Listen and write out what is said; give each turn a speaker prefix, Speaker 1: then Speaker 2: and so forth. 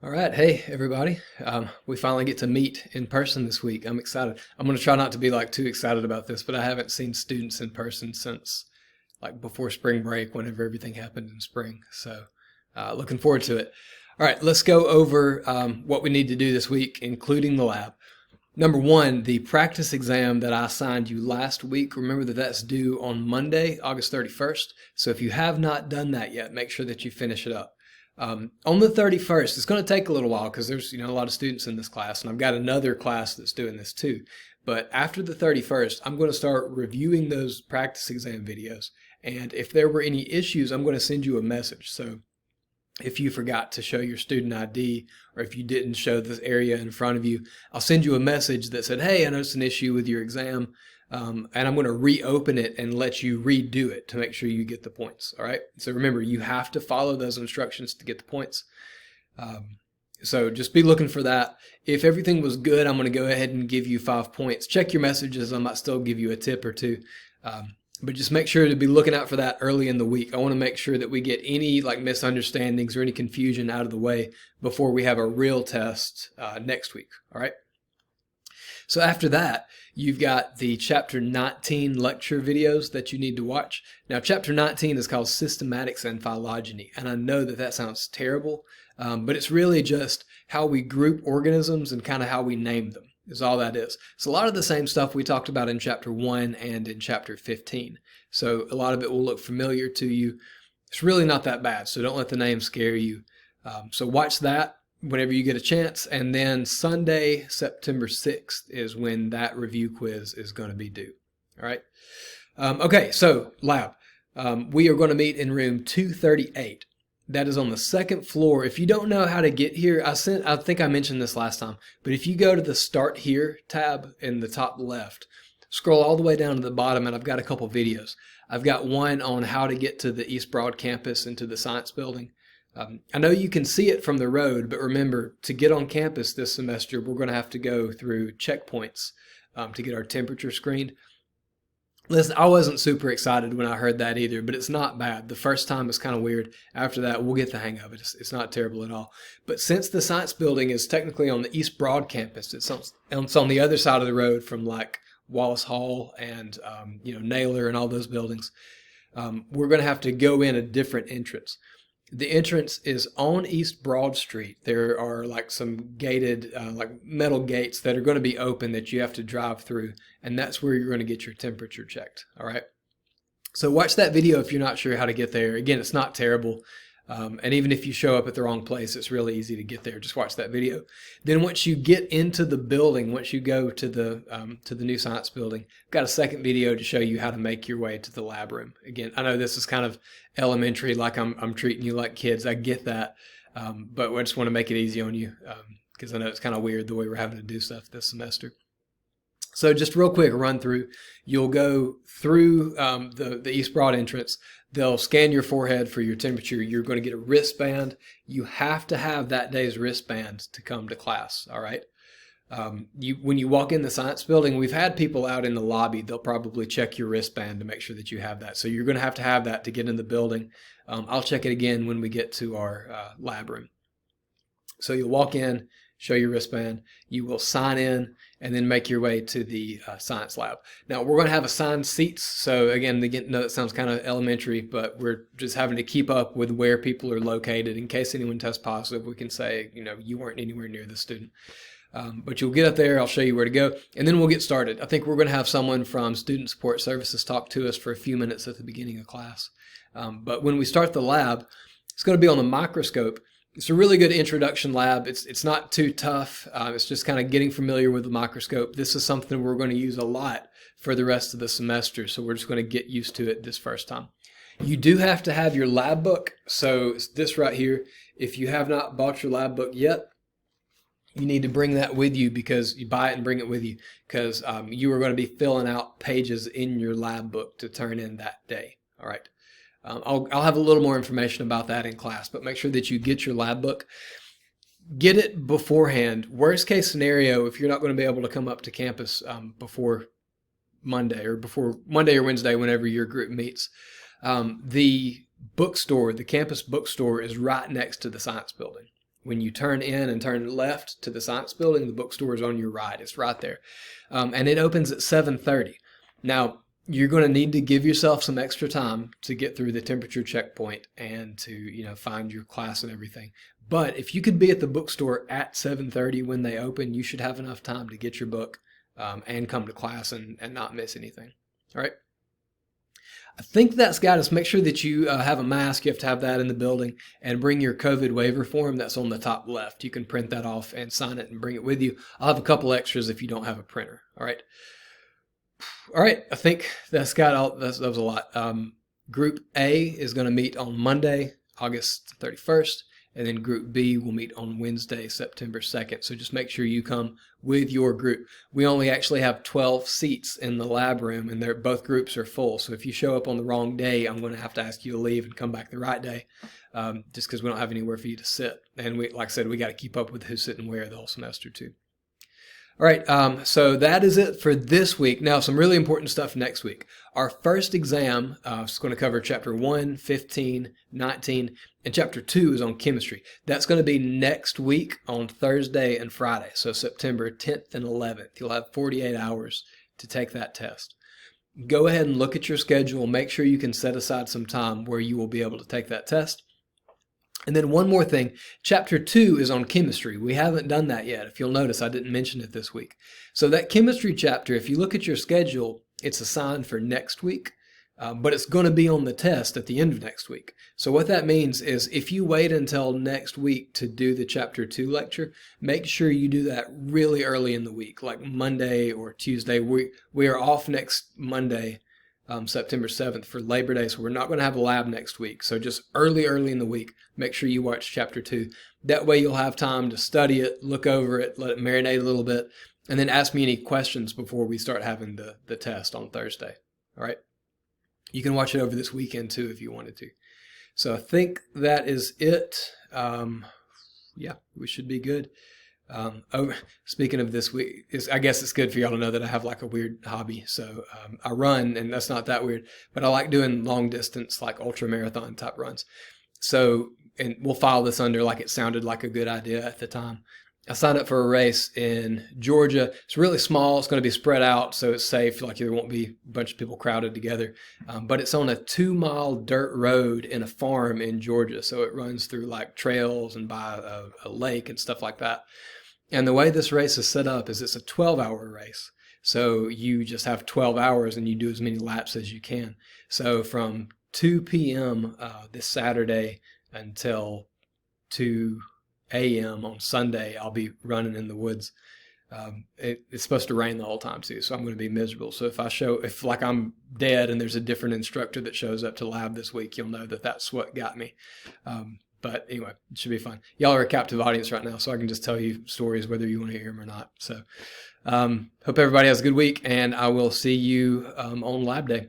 Speaker 1: All right, hey everybody. We finally get to meet in person this week. I'm excited. I'm going to try not to be like too excited about this, but I haven't seen students in person since like before spring break, whenever everything happened in spring. So looking forward to it. All right, let's go over what we need to do this week, including the lab. Number one, the practice exam that I assigned you last week. Remember that that's due on Monday, August 31st. So if you have not done that yet, make sure that you finish it up. On the 31st, it's going to take a little while because there's a lot of students in this class, and I've got another class that's doing this too. But after the 31st, I'm going to start reviewing those practice exam videos. And if there were any issues, I'm going to send you a message. So if you forgot to show your student ID, or if you didn't show this area in front of you, I'll send you a message that said, hey, I noticed an issue with your exam, and I'm going to reopen it and let you redo it to make sure you get the points. All right. So remember, you have to follow those instructions to get the points. So just be looking for that. If everything was good, I'm going to go ahead and give you 5 points. Check your messages. I might still give you a tip or two. But just make sure to be looking out for that early in the week. I want to make sure that we get any like misunderstandings or any confusion out of the way before we have a real test next week. All right. So after that, you've got the chapter 19 lecture videos that you need to watch. Now, chapter 19 is called Systematics and Phylogeny. And I know that that sounds terrible, but it's really just how we group organisms and kind of how we name them is all that is. It's a lot of the same stuff we talked about in chapter 1 and in chapter 15. So a lot of it will look familiar to you. It's really not that bad, so don't let the name scare you. So watch that whenever you get a chance, and then Sunday, September 6th is when that review quiz is going to be due. All right. Okay, so lab. We are going to meet in room 238. That is on the second floor. If you don't know how to get here, I think I mentioned this last time, but if you go to the Start Here tab in the top left, scroll all the way down to the bottom, and I've got a couple videos. I've got one on how to get to the East Broad campus into the science building. I know you can see it from the road, but remember, to get on campus this semester, we're going to have to go through checkpoints to get our temperature screened. Listen, I wasn't super excited when I heard that either, but it's not bad. The first time is kind of weird. After that, we'll get the hang of it. It's not terrible at all. But since the science building is technically on the East Broad campus, it's on the other side of the road from like Wallace Hall and Naylor and all those buildings, we're going to have to go in a different entrance. The entrance is on East Broad Street. There are like some gated, like metal gates that are going to be open that you have to drive through, and that's where you're going to get your temperature checked. All right. So watch that video if you're not sure how to get there. Again, it's not terrible. And even if you show up at the wrong place, it's really easy to get there. Just watch that video. Then once you get into the building, once you go to the new science building, I've got a second video to show you how to make your way to the lab room. Again, I know this is kind of elementary, like I'm treating you like kids. I get that, but I just want to make it easy on you because I know it's kind of weird the way we're having to do stuff this semester. So just real quick run through. You'll go through the East Broad entrance. They'll scan your forehead for your temperature. You're going to get a wristband. You have to have that day's wristband to come to class. All right. When you walk in the science building, we've had people out in the lobby. They'll probably check your wristband to make sure that you have that. So you're going to have that to get in the building. I'll check it again when we get to our lab room. So you'll walk in, show your wristband, you will sign in, and then make your way to the science lab. Now, we're going to have assigned seats. So again, no, that sounds kind of elementary, but we're just having to keep up with where people are located. In case anyone tests positive, we can say, you weren't anywhere near the student. But you'll get up there, I'll show you where to go, and then we'll get started. I think we're going to have someone from Student Support Services talk to us for a few minutes at the beginning of class. But when we start the lab, it's going to be on the microscope. It's a really good introduction lab. It's not too tough. It's just kind of getting familiar with the microscope. This is something we're going to use a lot for the rest of the semester, so we're just going to get used to it this first time. You do have to have your lab book. So it's this right here. If you have not bought your lab book yet, you need to bring that with you because you buy it and bring it with you because you are going to be filling out pages in your lab book to turn in that day. All right. I'll have a little more information about that in class, but make sure that you get your lab book. Get it beforehand. Worst case scenario, if you're not going to be able to come up to campus before Monday or Wednesday, whenever your group meets, the bookstore, the campus bookstore is right next to the science building. When you turn in and turn left to the science building, the bookstore is on your right. It's right there. And it opens at 7:30. Now, you're going to need to give yourself some extra time to get through the temperature checkpoint and to, find your class and everything. But if you could be at the bookstore at 7:30 when they open, you should have enough time to get your book and come to class and not miss anything. All right. I think that's got us. Make sure that you have a mask. You have to have that in the building, and bring your COVID waiver form. That's on the top left. You can print that off and sign it and bring it with you. I'll have a couple extras if you don't have a printer. All right. All right. I think that's got all. That was a lot. Group A is going to meet on Monday, August 31st. And then Group B will meet on Wednesday, September 2nd. So just make sure you come with your group. We only actually have 12 seats in the lab room, and both groups are full. So if you show up on the wrong day, I'm going to have to ask you to leave and come back the right day, just because we don't have anywhere for you to sit. And like I said, we got to keep up with who's sitting where the whole semester too. All right, so that is it for this week. Now, some really important stuff next week. Our first exam is going to cover Chapter 1, 15, 19, and Chapter 2 is on chemistry. That's going to be next week on Thursday and Friday, so September 10th and 11th. You'll have 48 hours to take that test. Go ahead and look at your schedule. Make sure you can set aside some time where you will be able to take that test. And then one more thing, Chapter 2 is on chemistry. We haven't done that yet. If you'll notice, I didn't mention it this week. So that chemistry chapter, if you look at your schedule, it's assigned for next week, but it's going to be on the test at the end of next week. So what that means is if you wait until next week to do the Chapter 2 lecture, make sure you do that really early in the week, like Monday or Tuesday. We are off next Monday, September 7th for Labor Day, so we're not going to have a lab next week. So just early in the week, make sure you watch Chapter 2. That way you'll have time to study it, look over it, let it marinate a little bit, and then ask me any questions before we start having the test on Thursday. All right? You can watch it over this weekend too if you wanted to. So I think that is it. Yeah, we should be good. Speaking of this week, I guess it's good for y'all to know that I have like a weird hobby. So I run, and that's not that weird, but I like doing long distance, like ultra marathon type runs. So, and we'll file this under like it sounded like a good idea at the time. I signed up for a race in Georgia. It's really small. It's going to be spread out, so it's safe. Like there won't be a bunch of people crowded together. But it's on a 2-mile dirt road in a farm in Georgia. So it runs through like trails and by a lake and stuff like that. And the way this race is set up is it's a 12-hour race. So you just have 12 hours and you do as many laps as you can. So from 2 p.m. This Saturday until 2 a.m. on Sunday, I'll be running in the woods. It's supposed to rain the whole time too, so I'm going to be miserable. So if like I'm dead and there's a different instructor that shows up to lab this week, you'll know that that's what got me. But anyway, it should be fun. Y'all are a captive audience right now, so I can just tell you stories whether you want to hear them or not. So hope everybody has a good week, and I will see you on lab day.